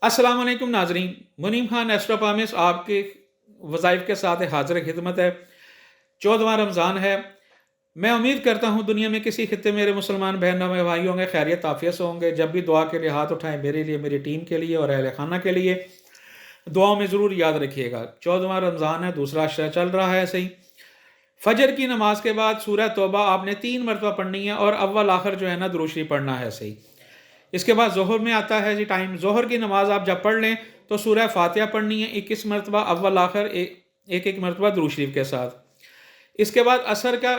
अस्सलाम वालेकुम नाजरीन, मुनीम खान एस्ट्रोपामिस आपके वज़ाइफ के साथ हाजिर खिदमत है। 14वां रमज़ान है। मैं उम्मीद करता हूँ दुनिया में किसी खित्ते मेरे मुसलमान बहनों में भाई होंगे खैरियत आफियत से होंगे। जब भी दुआ के लिए हाथ उठाएं, मेरे लिए, मेरी टीम के लिए और अहल खाना के लिए दुआओं में ज़रूर याद रखिएगा। 14वां रमज़ान है, दूसरा अशरा चल रहा है। ऐसे ही फजर की नमाज के बाद सूरह तौबा आपने 3 मरतबा पढ़नी है और अव्वल आखिर जो है ना दुरूद शरीफ पढ़ना है। सही, इसके बाद ज़ोहर में आता है जी टाइम। ज़ोहर की नमाज आप जब पढ़ लें तो सूरह फातिहा पढ़नी है 21 मरतबा, अव्वल आखिर एक एक मरतबा दुरूद शरीफ के साथ। इसके बाद असर का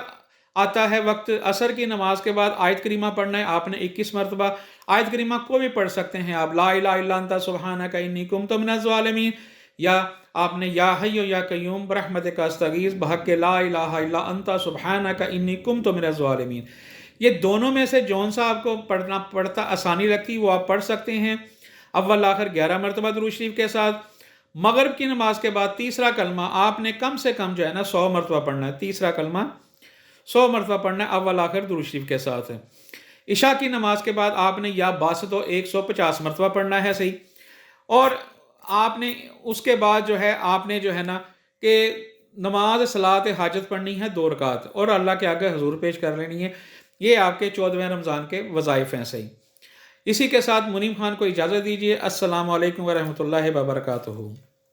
आता है वक्त। असर की नमाज के बाद आयत करीमा पढ़ना है आपने 21 मरतबा। आयत करीमा को भी पढ़ सकते हैं आप, ला इलाहा इल्ला अंता सुब्हानका इन्नी कुन्तु मिनज़ ज़ालिमीन, या आपने या हय्यु या कय्यूम बरहमतिका अस्तगीस बहक़्क़ि ला इलाहा इल्ला अंता सुब्हानका इन्नी कुन्तु मिनज़ ज़ालिमीन। ये दोनों में से जौन सा आपको पढ़ता आसानी लगती वो आप पढ़ सकते हैं। अव्वल आखिर 11 मरतबा दुरूद शरीफ के साथ। मगरिब की नमाज के बाद तीसरा कलमा आपने कम से कम जो है ना 100 मरतबा पढ़ना है। तीसरा कलमा 100 मरतबा पढ़ना है अव्वल आखिर दुरूद शरीफ के साथ है। इशा की नमाज के बाद आपने या बासतो 150 मरतबा पढ़ना है। सही, और आपने उसके बाद जो है आपने जो है ना कि नमाज सलात हाजत पढ़नी है 2 रकात और अल्लाह के आगे हजूर पेश कर लेनी है। ये आपके 14वें रमज़ान के वज़ाइफ हैं। सही, इसी के साथ मुनीम खान को इजाज़त दीजिए। अस्सलामु अलैकुम वरहमतुल्लाहि वबरकातुहू।